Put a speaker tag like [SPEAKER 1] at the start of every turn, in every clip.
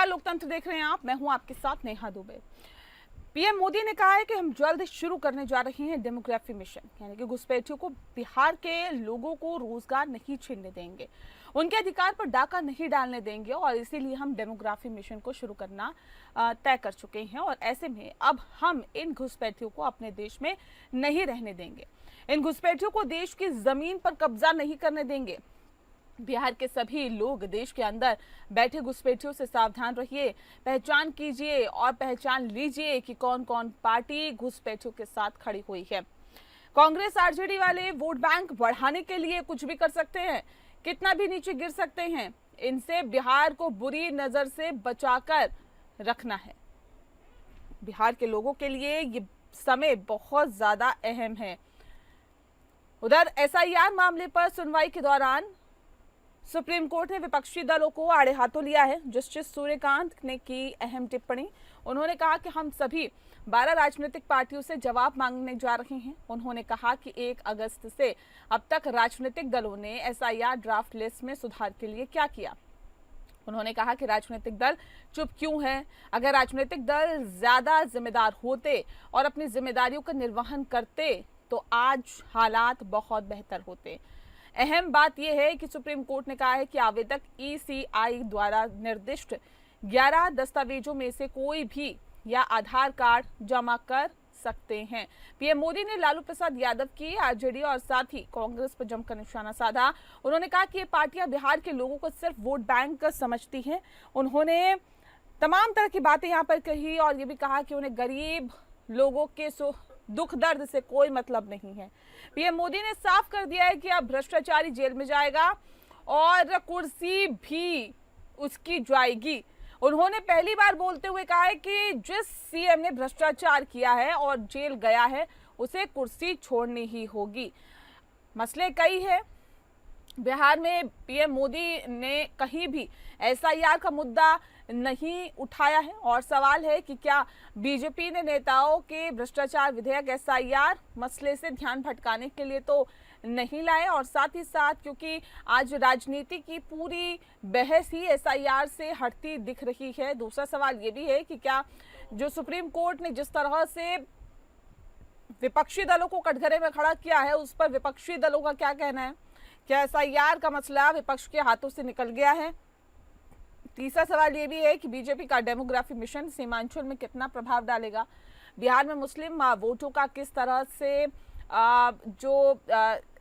[SPEAKER 1] नमस्कार, लोकतंत्र देख रहे हैं आप। मैं हूं आपके साथ नेहा दुबे। पीएम मोदी ने कहा है कि हम जल्द शुरू करने जा रहे हैं डेमोग्राफी मिशन, यानी कि घुसपैठियों को, बिहार के लोगों को रोजगार नहीं छीनने देंगे, उनके अधिकार पर डाका नहीं डालने देंगे और इसीलिए हम डेमोग्राफी मिशन को शुरू करना तय कर चुके हैं। और ऐसे में अब हम इन घुसपैठियों को अपने देश में नहीं रहने देंगे, इन घुसपैठियों को देश की जमीन पर कब्जा नहीं करने देंगे। बिहार के सभी लोग देश के अंदर बैठे घुसपैठियों से सावधान रहिए, पहचान कीजिए और पहचान लीजिए कि कौन कौन पार्टी घुसपैठियों के साथ खड़ी हुई है। कांग्रेस आरजेडी वाले वोट बैंक बढ़ाने के लिए कुछ भी कर सकते हैं, कितना भी नीचे गिर सकते हैं। इनसे बिहार को बुरी नजर से बचाकर रखना है। बिहार के लोगों के लिए ये समय बहुत ज्यादा अहम है। उधर एसआईआर मामले पर सुनवाई के दौरान सुप्रीम कोर्ट ने विपक्षी दलों को आड़े हाथों लिया है। जस्टिस सूर्यकांत ने की अहम टिप्पणी। उन्होंने कहा कि हम सभी 12 राजनीतिक पार्टियों से जवाब मांगने जा रहे हैं। उन्होंने कहा कि 1 अगस्त से अब तक राजनीतिक दलों ने एसआईआर ड्राफ्ट लिस्ट में सुधार के लिए क्या किया। उन्होंने कहा कि राजनीतिक दल चुप क्यों हैं? अगर राजनीतिक दल ज्यादा जिम्मेदार होते और अपनी जिम्मेदारियों का निर्वहन करते तो आज हालात बहुत बेहतर होते। अहम बात यह है कि सुप्रीम कोर्ट ने कहा है कि आवेदक ईसीआई द्वारा निर्दिष्ट 11 दस्तावेजों में से कोई भी या आधार कार्ड जमा कर सकते हैं। पीएम मोदी ने लालू प्रसाद यादव की आरजेडी और साथ ही कांग्रेस पर जमकर निशाना साधा। उन्होंने कहा कि ये पार्टियां बिहार के लोगों को सिर्फ वोट बैंक समझती हैं। उन्होंने तमाम तरह की बातें यहाँ पर कही और ये भी कहा कि उन्हें गरीब लोगों के दुख दर्द से कोई मतलब नहीं है। पीएम मोदी ने साफ कर दिया है कि अब भ्रष्टाचारी जेल में जाएगा और कुर्सी भी उसकी जाएगी। उन्होंने पहली बार बोलते हुए कहा है कि जिस सीएम ने भ्रष्टाचार किया है और जेल गया है उसे कुर्सी छोड़नी ही होगी। मसले कई है बिहार में। पीएम मोदी ने कहीं भी एसआईआर का मुद्दा नहीं उठाया है और सवाल है कि क्या बीजेपी ने नेताओं के भ्रष्टाचार विधेयक एसआईआर मसले से ध्यान भटकाने के लिए तो नहीं लाए। और साथ ही साथ क्योंकि आज राजनीति की पूरी बहस ही एसआईआर से हटती दिख रही है। दूसरा सवाल ये भी है कि क्या जो सुप्रीम कोर्ट ने जिस तरह से विपक्षी दलों को कटघरे में खड़ा किया है उस पर विपक्षी दलों का क्या कहना है? क्या एसआईआर का मसला विपक्ष के हाथों से निकल गया है? तीसरा सवाल ये भी है कि बीजेपी का डेमोग्राफी मिशन सीमांचल में कितना प्रभाव डालेगा? बिहार में मुस्लिम वोटों का किस तरह से जो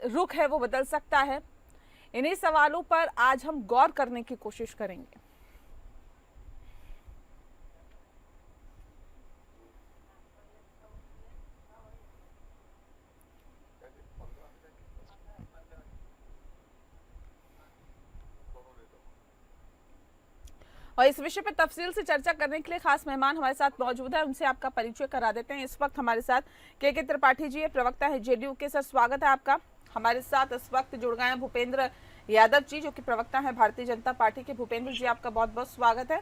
[SPEAKER 1] रुख है वो बदल सकता है? इन्हीं सवालों पर आज हम गौर करने की कोशिश करेंगे। और इस विषय पर तफसील से चर्चा करने के लिए खास मेहमान हमारे साथ मौजूद है, उनसे आपका परिचय करा देते हैं। इस वक्त हमारे साथ के त्रिपाठी जी, प्रवक्ता है जेडीयू के। सर, स्वागत है आपका। हमारे साथ इस वक्त जुड़ गए हैं भूपेंद्र यादव जी, जो कि प्रवक्ता है भारतीय जनता पार्टी के। भूपेंद्र जी, आपका बहुत बहुत स्वागत है।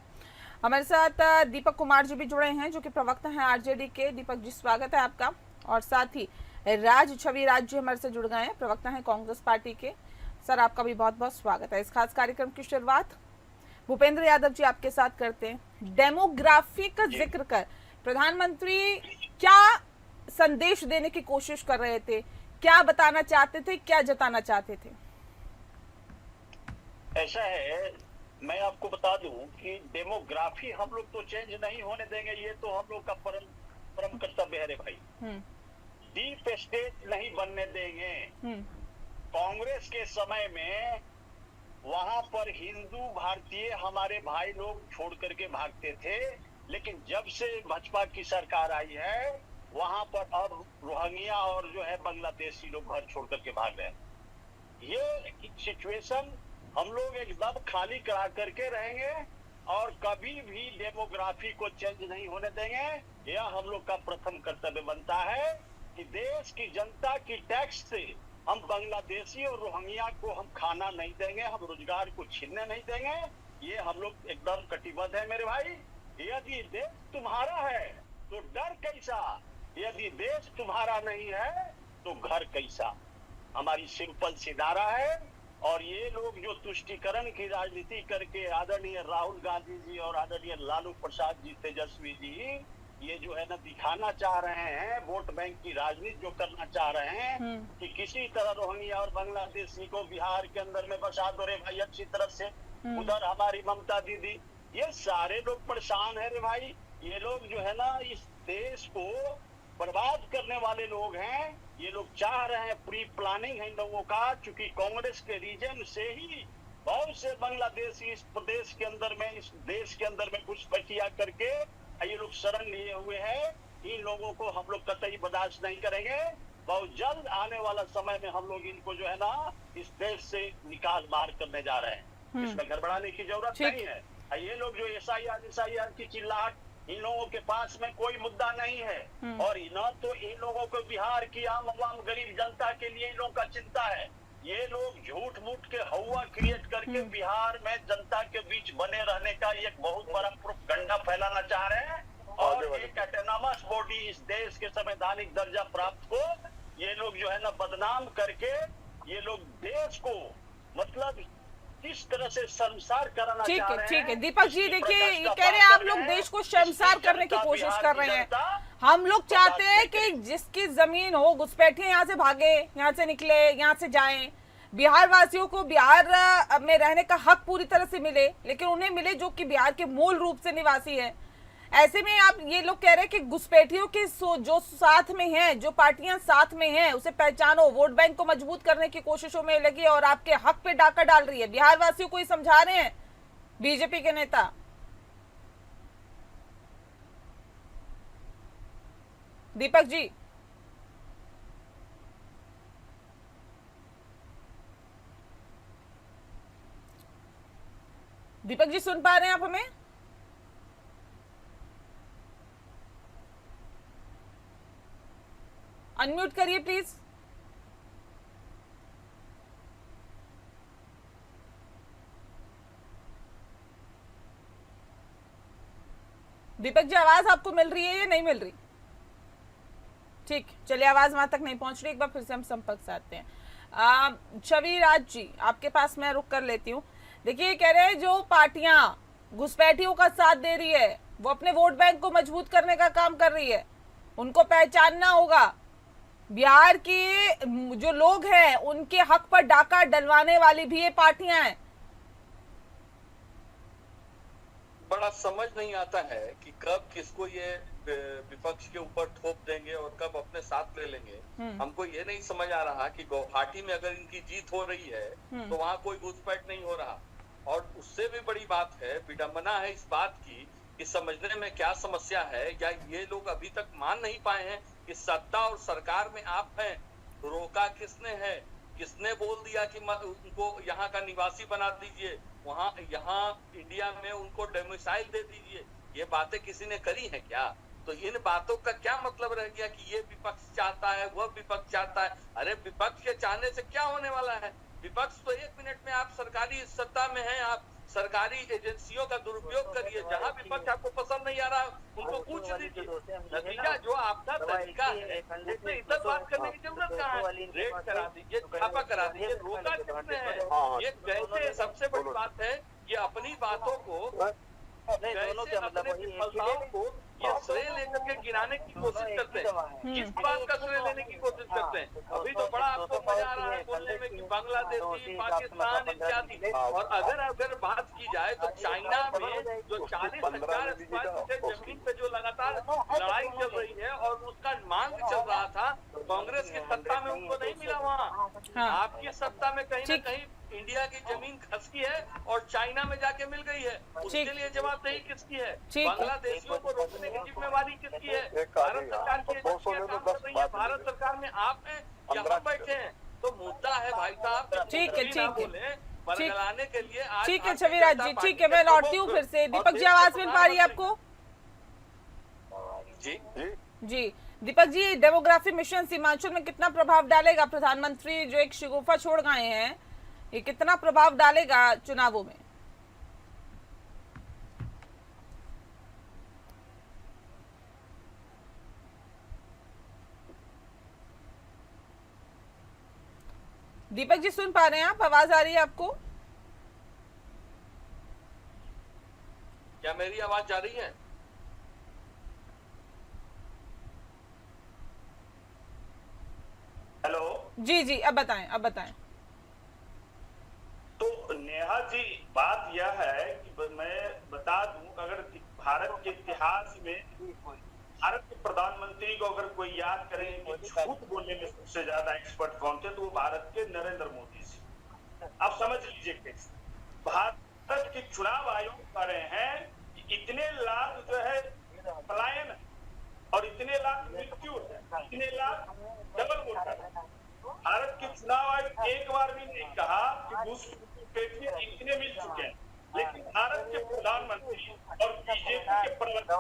[SPEAKER 1] हमारे साथ दीपक कुमार जी भी जुड़े हैं, जो कि प्रवक्ता है आरजेडी के। दीपक जी, स्वागत है आपका। और साथ ही राज जी हमारे से जुड़ गए हैं, प्रवक्ता है कांग्रेस पार्टी के। सर, आपका भी बहुत बहुत स्वागत है। इस खास कार्यक्रम की शुरुआत भूपेंद्र यादव जी आपके साथ करते हैं। डेमोग्राफी का जिक्र कर प्रधानमंत्री क्या संदेश देने की कोशिश कर रहे थे? क्या बताना चाहते थे, क्या जताना चाहते थे?
[SPEAKER 2] ऐसा है, मैं आपको बता दूं कि डेमोग्राफी हम लोग तो चेंज नहीं होने देंगे। ये तो हम लोग का परम कर्तव्य है रे भाई। डीप स्टेट नहीं बनने देंगे। कांग्रेस के समय में वहां पर हिंदू भारतीय हमारे भाई लोग छोड़ करके भागते थे, लेकिन जब से भाजपा की सरकार आई है वहां पर अब रोहिंग्या और जो है बांग्लादेशी लोग घर छोड़ करके भाग रहे हैं। ये सिचुएशन हम लोग एकदम खाली करा करके रहेंगे और कभी भी डेमोग्राफी को चेंज नहीं होने देंगे। यह हम लोग का प्रथम कर्तव्य बनता है कि देश की जनता की टैक्स से हम बांग्लादेशी और रोहिंग्या को हम खाना नहीं देंगे, हम रोजगार को छीनने नहीं देंगे। ये हम लोग एकदम कटिबद्ध है मेरे भाई। यदि देश तुम्हारा है तो डर कैसा, यदि देश तुम्हारा नहीं है तो घर कैसा। हमारी सिंपल सी नारा है और ये लोग जो तुष्टीकरण की राजनीति करके आदरणीय राहुल गांधी जी और आदरणीय लालू प्रसाद जी, तेजस्वी जी, ये जो है ना दिखाना चाह रहे हैं, वोट बैंक की राजनीति जो करना चाह रहे हैं कि किसी तरह रोहिंग्या और बांग्लादेशी को बिहार के अंदर में बसा दो रे भाई अच्छी तरह से। उधर हमारी ममता दीदी, ये सारे लोग परेशान है रे भाई। ये लोग जो है ना इस देश को बर्बाद करने वाले लोग हैं। ये लोग चाह रहे हैं, प्री प्लानिंग है इन लोगों का, चूंकि कांग्रेस के रीजन से ही बहुत से बांग्लादेशी इस प्रदेश के अंदर में, इस देश के अंदर में घुसपैठिया करके ये लोग शरण लिए हुए हैं। इन लोगों को हम लोग कतई बर्दाश्त नहीं करेंगे। बहुत जल्द आने वाला समय में हम लोग इनको जो है ना इस देश से निकाल मार करने जा रहे हैं। इसमें गड़बड़ाने की जरूरत नहीं है। ये लोग जो एसआईआर की चिल्लाहट, इन लोगों के पास में कोई मुद्दा नहीं है। और न तो इन लोगों को बिहार की आम आवाम गरीब जनता के लिए इन लोगों का चिंता है। ये लोग झूठ मूठ के हवा क्रिएट करके बिहार में जनता के बीच बने रहने का एक बहुत बड़ा प्रोपेगेंडा फैलाना चाह रहे हैं। और एक ऑटोनॉमस बॉडी इस देश के संवैधानिक दर्जा प्राप्त को ये लोग जो है ना बदनाम करके ये लोग देश को मतलब किस तरह से शर्मसार कराना चाह रहे हैं।
[SPEAKER 1] ठीक है दीपक जी, देखिए ये कह रहे हैं आप लोग देश को शर्मसार करने की कोशिश कर रहे हैं। हम लोग चाहते हैं कि जिसकी जमीन हो घुसपैठिए यहाँ से भागे, यहाँ से निकले, यहाँ से जाएं। बिहार वासियों को बिहार में रहने का हक पूरी तरह से मिले, लेकिन उन्हें मिले जो कि बिहार के मूल रूप से निवासी है। ऐसे में आप ये लोग कह रहे हैं कि घुसपैठियों के जो साथ में हैं, जो पार्टियां साथ में हैं, उसे पहचानो, वोट बैंक को मजबूत करने की कोशिशों में लगी और आपके हक पे डाका डाल रही है। बिहार वासियों को ही समझा रहे हैं बीजेपी के नेता। दीपक जी, दीपक जी सुन पा रहे हैं आप हमें? अनम्यूट करिए प्लीज। दीपक जी, आवाज आपको मिल रही है या नहीं मिल रही? ठीक, चलिए, आवाज वहां तक नहीं पहुंच रही, एक बार फिर से हम संपर्क साधते हैं। छवि राज जी, आपके पास मैं रुक कर लेती हूँ। देखिए, कह रहे हैं जो पार्टियां घुसपैठियों का साथ दे रही है वो अपने वोट बैंक को मजबूत करने का काम कर रही है। उनको पहचानना होगा। बिहार के जो लोग हैं उनके हक पर डाका डलवाने वाली भी ये पार्टियां हैं।
[SPEAKER 3] बड़ा समझ नहीं आता है कि कब किसको ये विपक्ष के ऊपर थोप देंगे और कब अपने साथ ले लेंगे। हमको ये नहीं समझ आ रहा कि गुवाहाटी में अगर इनकी जीत हो रही है तो वहां कोई घुसपैठ नहीं हो रहा। और उससे भी बड़ी बात है, विडंबना है इस बात की कि समझने में क्या समस्या है, या ये लोग अभी तक मान नहीं पाए हैं कि सत्ता और सरकार में आप हैं। रोका किसने है? किसने बोल दिया कि उनको यहाँ का निवासी बना दीजिए, वहाँ यहाँ इंडिया में उनको डोमिसाइल दे दीजिए? ये बातें किसी ने करी है क्या? तो इन बातों का क्या मतलब रह गया कि ये विपक्ष चाहता है, वह विपक्ष चाहता है? अरे विपक्ष के चाहने से क्या होने वाला है? विपक्ष तो 1 मिनट में, आप सरकारी सत्ता में हैं, आप सरकारी एजेंसियों का दुरुपयोग करिए। जहां विपक्ष आपको पसंद नहीं आ रहा उनको पूछ लीजिए। नतीजा जो आपका तरीका है, इसमें इतना बात करने की जरूरत कहाँ है? रेड करा दीजिए, छापा करा दीजिए, रोका किसने है? ये कैसे, सबसे बड़ी बात है ये अपनी बातों को, कैसे अपने विफलताओं को ये श्रेय लेकर के गिराने की कोशिश करते हैं। किस बात का श्रेय लेने की कोशिश करते हैं? अभी तो बड़ा आपको मजा आ रहा है बोलने में कि बांग्लादेशी, पाकिस्तान इत्यादि। और अगर बात की जाए तो चाइना में जो 40,000 स्क्वायर मीटर जमीन पे जो लगातार लड़ाई चल रही है और उसका मांग चल रहा था, कांग्रेस की सत्ता में उनको नहीं मिला। वहाँ आपकी सत्ता में कहीं न कहीं इंडिया की जमीन खसकी है और चाइना में जाके मिल गई है। उसके लिए जवाबदेही किसकी है? बांग्लादेशियों को रोकने की जिम्मेवारी किसकी है? भारत सरकार की एजेंसियां काम कर रही है, भारत सरकार में आप हैं, यहाँ बैठे हैं। तो मुद्दा है भाई साहब,
[SPEAKER 1] ठीक है
[SPEAKER 3] बरगलाने के लिए।
[SPEAKER 1] ठीक है छविराज जी, ठीक है, मैं लौटती हूँ फिर से। दीपक जी, आवाज मिल पा रही है आपको? जी दीपक जी, डेमोग्राफी मिशन सीमांचल में कितना प्रभाव डालेगा? प्रधानमंत्री जो एक शगुफा छोड़ गए हैं, ये कितना प्रभाव डालेगा चुनावों में? दीपक जी सुन पा रहे हैं आप? आवाज आ रही है आपको?
[SPEAKER 3] क्या मेरी आवाज जा रही है?
[SPEAKER 2] हेलो।
[SPEAKER 1] जी जी, अब बताएं, अब बताएं।
[SPEAKER 2] तो नेहा जी, बात यह है कि मैं बता दूं, अगर भारत के इतिहास में भारत के प्रधानमंत्री को अगर कोई याद करे कि झूठ बोलने में सबसे ज्यादा एक्सपर्ट कौन थे, तो वो भारत के नरेंद्र मोदी जी। आप समझ लीजिए कैसे भारत के चुनाव आयोग कह रहे हैं कि इतने लाख जो है पलायन है और इतने लाख मृत्यु है, इतने लाख डबल वोटर है। भारत के चुनाव आयोग एक बार भी नहीं कहा कि घूसपैठिए इतने मिल चुके हैं, लेकिन भारत के प्रधानमंत्री और बीजेपी के प्रवक्ता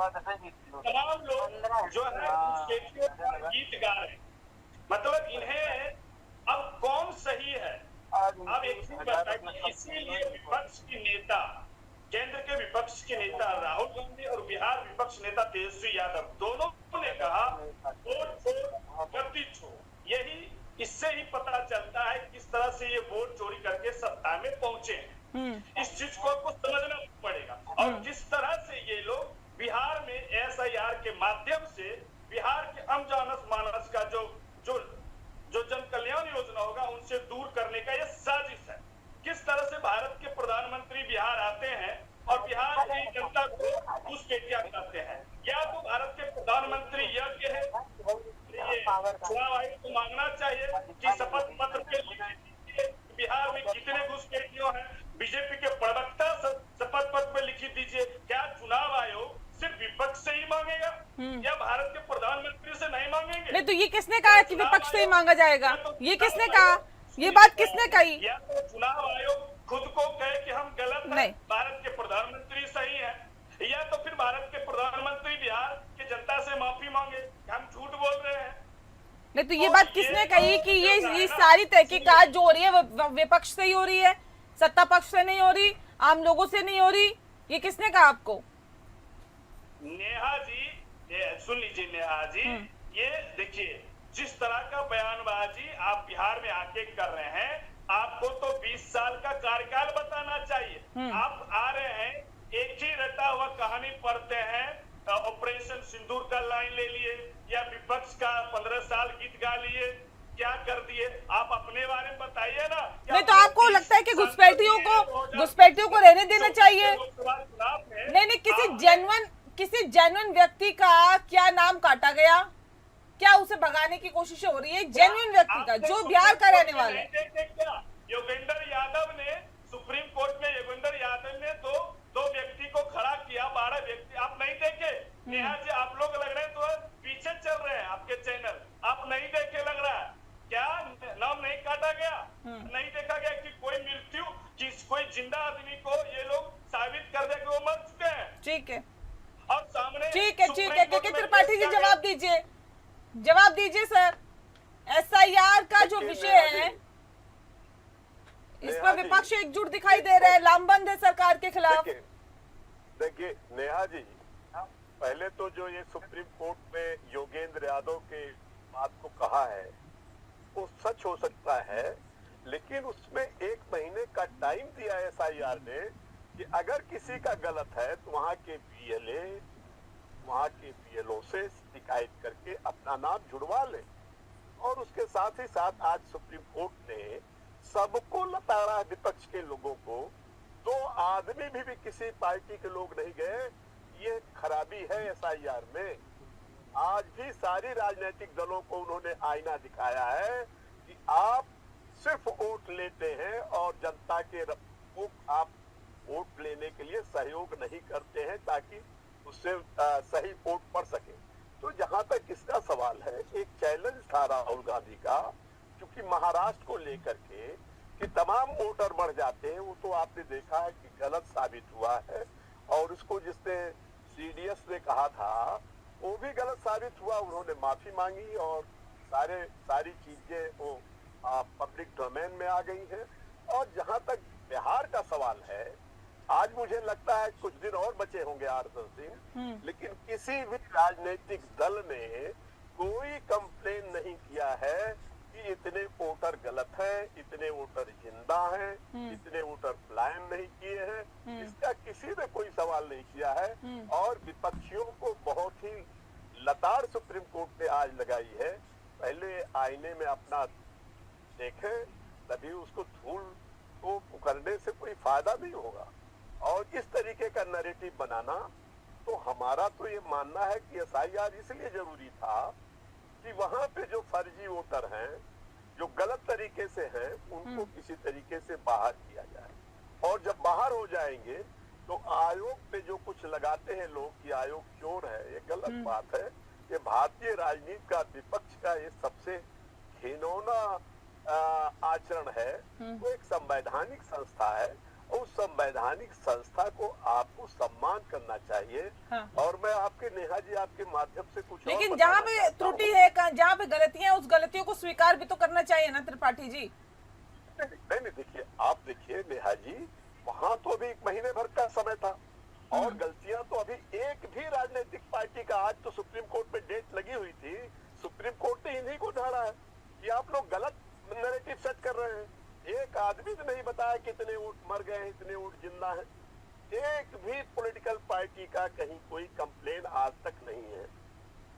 [SPEAKER 2] तमाम लोग जो है घूसपैठियों पर गीत गा रहे हैं। मतलब इन्हें अब कौन सही है? अब एक चीज बताइए, इसीलिए विपक्ष की नेता, केंद्र के विपक्ष के नेता राहुल गांधी और बिहार विपक्ष नेता तेजस्वी यादव दोनों ने कहा वोट छोड़ गद्दी छोड़। यही इससे ही पता चलता है किस तरह से ये वोट चोरी करके सत्ता में पहुंचे हैं। इस चीज को आपको समझना पड़ेगा। और किस तरह से ये लोग बिहार में एसआईआर के माध्यम से बिहार के आम जनस मानस का जो जन कल्याण योजना होगा उनसे दूर करने का ये साजिश है। किस तरह से भारत के प्रधानमंत्री बिहार आते हैं और बिहार की जनता को घूसपैठिया करते हैं। या तो भारत के प्रधानमंत्री यज्ञ है, चुनाव आयोग को मांगना चाहिए कि शपथ पत्र पे लिखिए बिहार में कितने घूसपैठियों हैं। बीजेपी के प्रवक्ता शपथ पत्र पे लिखी दीजिए। क्या चुनाव आयोग सिर्फ विपक्ष से ही मांगेगा या भारत के प्रधानमंत्री से नहीं मांगेंगे?
[SPEAKER 1] नहीं, तो ये किसने कहा कि विपक्ष से ही मांगा जाएगा? ये किसने कहा? ये बात किसने कही?
[SPEAKER 2] या तो चुनाव आयोग खुद को कहे कि हम गलत हैं, भारत के प्रधानमंत्री सही है, या तो फिर भारत के प्रधानमंत्री बिहार की जनता से माफी मांगे कि हम झूठ बोल रहे हैं।
[SPEAKER 1] नहीं, तो ये बात किसने कही कि ये सारी तहकीकात जो हो रही है विपक्ष से ही हो रही है, सत्ता पक्ष से नहीं हो रही, आम लोगों से नहीं हो रही? ये किसने कहा आपको?
[SPEAKER 2] नेहा जी, सुन लीजिए नेहा जी, ये देखिए जिस तरह का बयानबाजी आप बिहार में आके कर रहे हैं, आपको तो 20 साल का कार्यकाल बताना चाहिए। आप आ रहे हैं, एक ही रटा हुआ कहानी पढ़ते हैं, ऑपरेशन सिंदूर का लाइन ले लिए या विपक्ष का 15 साल गीत गा लिए, क्या कर दिए? आप अपने बारे में बताइए ना।
[SPEAKER 1] नहीं, तो आपको लगता है कि घुसपैठियों को रहने देना चाहिए? नहीं, किसी जेन्युइन व्यक्ति का क्या नाम काटा गया? क्या उसे भगाने की कोशिश हो रही है? जेन्युइन व्यक्ति का जो बिहार का रहने वाला है।
[SPEAKER 2] योगेंद्र यादव ने सुप्रीम कोर्ट में, योगेंद्र यादव ने दो व्यक्ति को खड़ा किया, 12 व्यक्ति। आप नहीं देखे? नेहा जी, आप लोग लग रहे हैं तो पीछे चल रहे हैं, आपके चैनल आप नहीं देखे लग रहा है। क्या नाम नहीं काटा गया? नहीं देखा गया कि कोई मृत्यु, कोई जिंदा आदमी को ये लोग साबित कर दे कि वो मर चुके हैं।
[SPEAKER 1] ठीक है,
[SPEAKER 2] और सामने
[SPEAKER 1] ठीक है, के त्रिपाठी जी जवाब दीजिए सर। एसआईआर का जो विषय है, इस पर विपक्ष एकजुट दिखाई दे रहा है, लामबंद है सरकार के खिलाफ।
[SPEAKER 4] देखिए नेहा जी, पहले तो जो ये सुप्रीम कोर्ट में योगेंद्र यादव के बात को कहा है वो सच हो सकता है, लेकिन उसमें 1 महीने का टाइम दिया है एसआईआर ने कि अगर किसी का गलत है तो वहाँ के बीएलओ से शिकायत करके अपना नाम जुड़वा ले। और उसके साथ ही साथ आज सुप्रीम कोर्ट ने सबको लताड़ा है, विपक्ष के लोगों को। 2 आदमी भी किसी पार्टी के लोग नहीं गए। ये खराबी है एसआईआर में। आज भी सारी राजनीतिक दलों को उन्होंने आईना दिखाया है कि आप सिर्फ वोट लेते हैं और जनता के आप वोट लेने के लिए सहयोग नहीं करते हैं ताकि उससे सही वोट पड़ सके। तो जहां तक इसका सवाल है, एक चैलेंज था राहुल गांधी का, क्योंकि महाराष्ट्र को लेकर के कि तमाम वोटर बढ़ जाते हैं, वो तो आपने देखा है कि गलत साबित हुआ है। और उसको जिसने सीडीएस ने कहा था वो भी गलत साबित हुआ। उन्होंने माफी मांगी और सारी चीजें वो पब्लिक डोमेन में आ गई है। और जहां तक बिहार का सवाल है, आज मुझे लगता है कुछ दिन और बचे होंगे 8-10 दिन, लेकिन किसी भी राजनीतिक दल ने कोई कंप्लेन नहीं किया है कि इतने वोटर गलत है इतने वोटर जिंदा हैं, इतने वोटर पलायन नहीं किए हैं, इसका किसी ने कोई सवाल नहीं किया है। और विपक्षियों को बहुत ही लताड़ सुप्रीम कोर्ट ने आज लगाई है। पहले आईने में अपना देखें, तभी उसको धूल को उकरने से कोई फायदा नहीं होगा। और इस तरीके का नैरेटिव बनाना, तो हमारा तो ये मानना है कि एसआईआर इसलिए जरूरी था कि वहां पे जो फर्जी वोटर हैं, जो गलत तरीके से हैं, उनको किसी तरीके से बाहर किया जाए। और जब बाहर हो जाएंगे तो आयोग पे जो कुछ लगाते हैं लोग कि आयोग चोर है, ये गलत बात है। ये भारतीय राजनीति का, विपक्ष का ये सबसे घिनौना आचरण है। वो एक संवैधानिक संस्था है, उस संवैधानिक संस्था को आपको सम्मान करना चाहिए।
[SPEAKER 1] हाँ।
[SPEAKER 4] और मैं आपके नेहा जी, आपके माध्यम से कुछ
[SPEAKER 1] लेकिन जहाँ पे त्रुटि है, जहाँ पे गलतियां, उस गलतियों को स्वीकार भी तो करना चाहिए ना त्रिपाठी जी।
[SPEAKER 4] नहीं, देखिए, आप देखिए नेहा जी, वहाँ तो अभी 1 महीने भर का समय था और गलतियां तो अभी एक भी राजनीतिक पार्टी का, आज तो सुप्रीम कोर्ट में डेट लगी हुई थी, सुप्रीम कोर्ट ने इन्हीं को ढाला है कि आप लोग गलत नैरेटिव सेट कर रहे हैं। एक आदमी ने नहीं बताया कितने वोट मर गए हैं, इतने वोट जिंदा हैं। एक भी पॉलिटिकल पार्टी का कहीं कोई कंप्लेन आज तक नहीं है।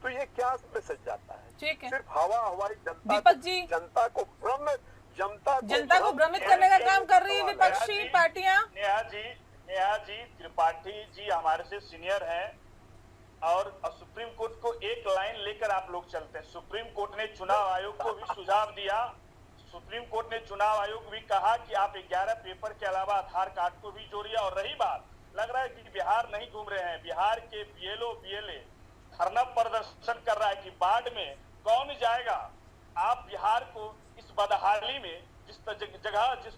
[SPEAKER 4] तो ये क्या मैसेज जाता है?
[SPEAKER 1] ठीक है।
[SPEAKER 4] सिर्फ हवाई
[SPEAKER 1] दीपक जी,
[SPEAKER 4] जनता को
[SPEAKER 1] भ्रमित करने का काम कर रही है विपक्षी पार्टियां।
[SPEAKER 2] नेहा जी, त्रिपाठी जी हमारे से सीनियर हैं और सुप्रीम कोर्ट को एक लाइन लेकर आप लोग चलते हैं। सुप्रीम कोर्ट ने चुनाव आयोग को भी सुझाव दिया, सुप्रीम कोर्ट ने चुनाव आयोग भी कहा कि आप 11 पेपर के अलावा आधार कार्ड को भी जोड़िए। और रही बात, लग रहा है कि बिहार नहीं घूम रहे हैं, बिहार के बीएलओ बीएलए धरना प्रदर्शन कर रहा है कि बाढ़ में कौन जाएगा। आप बिहार को इस बदहाली में, जिस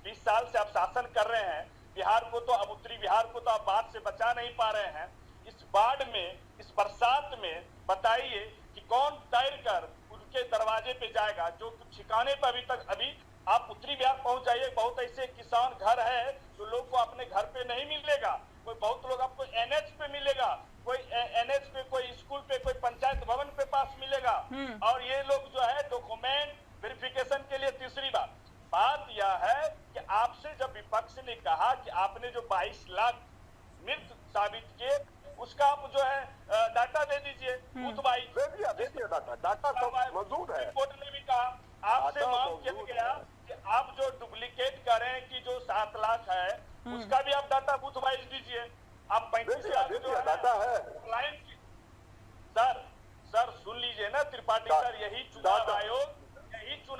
[SPEAKER 2] 20 साल से आप शासन कर रहे हैं, बिहार को तो, अब उत्तरी बिहार को तो आप बाढ़ से बचा नहीं पा रहे हैं। इस बाढ़ में, इस बरसात में बताइए कि कौन तैरकर उनके दरवाजे पे जाएगा, जो ठिकाने पर अभी आप उत्तरी बिहार पहुंच जाइए, बहुत ऐसे किसान घर है जो लोग को अपने घर पे नहीं मिलेगा, कोई बहुत लोग आपको एनएच पे मिलेगा, कोई एनएच पे, कोई स्कूल पे, कोई पंचायत भवन पे पास मिलेगा। और ये लोग जो है डॉक्यूमेंट वेरिफिकेशन के लिए, तीसरी बात यह है कि आपसे जब विपक्ष ने कहा कि आपने जो 22 लाख मृत साबित किए, उसका आप जो है डाटा दे दीजिए।
[SPEAKER 4] दे दिया डाटा तो मौजूद है।
[SPEAKER 2] कोर्ट ने भी कहा, आपसे मांग किया गया कि आप जो डुप्लीकेट करें कि जो 7 लाख है, उसका भी आप डाटा बूथ वाइज दीजिए। आप 35 लाख जो
[SPEAKER 4] डाटा है
[SPEAKER 2] सर सुन लीजिए ना त्रिपाठी सर, यही चुनाव आयोग सुन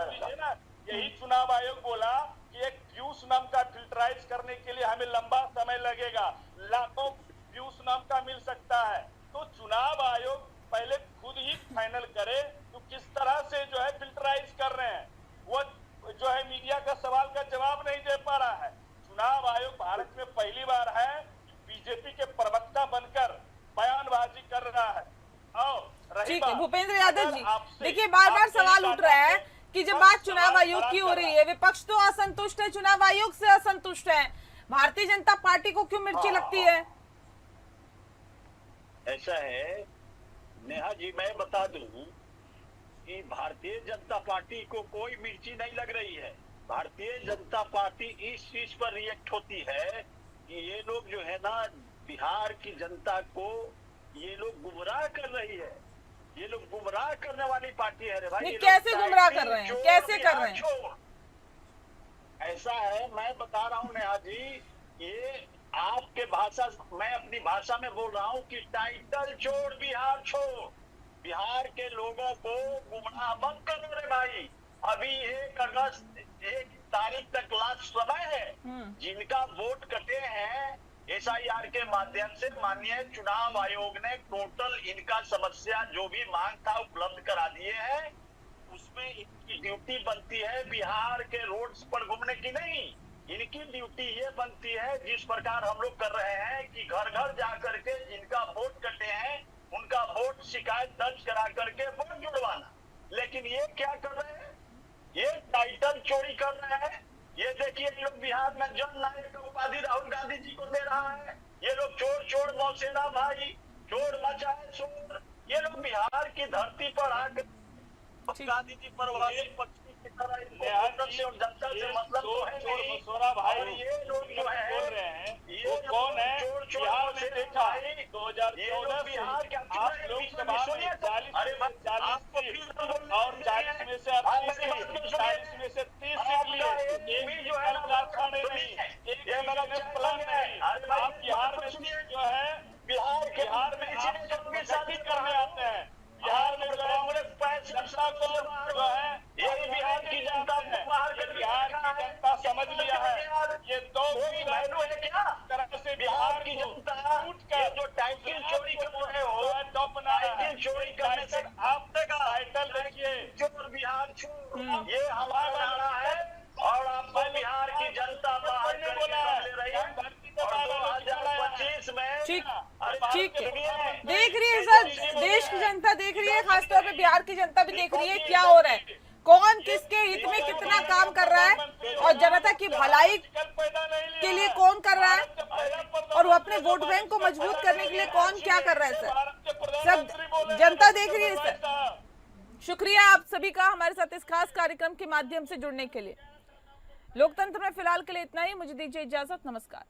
[SPEAKER 2] लीजिए ना, यही चुनाव आयोग बोला कि एक व्यूज नाम का फिल्टराइज करने के लिए हमें लंबा समय लगेगा, लाखों व्यूज नाम का मिल सकता है। तो चुनाव आयोग पहले खुद ही फाइनल करे तो किस तरह से जो है फिल्टराइज कर रहे हैं। वो जो है मीडिया का सवाल का जवाब नहीं दे पा रहा है। चुनाव आयोग भारत में पहली बार है बीजेपी के प्रवक्ता बनकर बयानबाजी कर रहा है।
[SPEAKER 1] ठीक है भूपेंद्र यादव जी, देखिए बार बार सवाल उठ रहा है कि जब बात चुनाव आयोग की हो रही है, विपक्ष तो असंतुष्ट है, चुनाव आयोग से असंतुष्ट है, भारतीय जनता पार्टी को क्यों मिर्ची लगती है?
[SPEAKER 2] ऐसा है नेहा जी, मैं बता दूं कि भारतीय जनता पार्टी को कोई मिर्ची नहीं लग रही है। भारतीय जनता पार्टी इस चीज पर रिएक्ट होती है कि ये लोग जो है ना, बिहार की जनता को ये लोग गुमराह कर रही है। ये लोग गुमराह करने वाली पार्टी है रे भाई।
[SPEAKER 1] कैसे गुमराह कर रहे हैं, कैसे कर रहे हैं?
[SPEAKER 2] ऐसा है, मैं बता रहा हूँ नेहा जी, ये आपके भाषा, मैं अपनी भाषा में बोल रहा हूँ कि टाइटल छोड़ बिहार छोड़, बिहार के लोगों को गुमराह मत करो रे भाई। अभी 1 अगस्त 1 तारीख तक लास्ट समय है। जिनका वोट कटे हैं एसआईआर के माध्यम से, माननीय चुनाव आयोग ने टोटल इनका समस्या जो भी मांग था उपलब्ध करा दिए हैं। उसमें इनकी ड्यूटी बनती है बिहार के रोड्स पर घूमने की नहीं, इनकी ड्यूटी ये बनती है जिस प्रकार हम लोग कर रहे हैं कि घर घर जा करके जिनका वोट कटे हैं उनका वोट शिकायत दर्ज करा करके वोट जुड़वाना। लेकिन ये क्या कर रहे हैं, ये टाइटल चोरी कर रहे हैं। ये देखिए लोग बिहार में जन नायक का उपाधि राहुल गांधी जी को दे रहा है। ये लोग चोर चोर मौसेरा भाई, चोर मचाए चोर। ये लोग बिहार की धरती पर आकर गांधी जी पर 25 जनता से मतलब तो है नहीं।
[SPEAKER 5] मसोरा भाई
[SPEAKER 2] और ये लोग जो है
[SPEAKER 5] बोल रहे हैं
[SPEAKER 2] ये
[SPEAKER 5] वो कौन है?
[SPEAKER 2] चोर
[SPEAKER 5] बिहार में देखा 2014 से
[SPEAKER 2] बिहार के
[SPEAKER 5] आप लोकसभा में 40 सीट और 40 में से 38 सीट, 40 में से 30 सीट लिए। एक
[SPEAKER 2] जो है
[SPEAKER 5] कारखाने नहीं, एक बिजनेस प्लान नहीं। आप बिहार में जो है बिहार में आप करने आते हैं। बिहार में कांग्रेस जनता को जो है
[SPEAKER 2] यही बिहार की जनता को बाहर कर
[SPEAKER 5] बिहार की जनता समझ लिया है। ये दो तरह से बिहार की जनता टूट कर
[SPEAKER 2] जो टाइटल चोरी कर रहे हो,
[SPEAKER 5] टॉप बना रहा है।
[SPEAKER 2] टाइटल चोरी करने से
[SPEAKER 5] आप टाइटल देखिए,
[SPEAKER 2] चोर बिहार चोर, ये हमारा नारा है और आपको बिहार की जनता बाहर करके ले रही है। और 2025 में
[SPEAKER 1] ठीक है, देख रही है सर, देश की जनता देख रही है, खासतौर पे बिहार की जनता भी देख रही है क्या हो रहा है, कौन किसके हित में कितना काम कर रहा है और जनता की भलाई के लिए कौन कर रहा है और वो अपने वोट बैंक को मजबूत करने के लिए कौन क्या कर रहा है सर, सब जनता देख रही है सर। शुक्रिया आप सभी का हमारे साथ इस खास कार्यक्रम के माध्यम से जुड़ने के लिए। लोकतंत्र में फिलहाल के लिए इतना ही, मुझे दीजिए इजाजत, नमस्कार।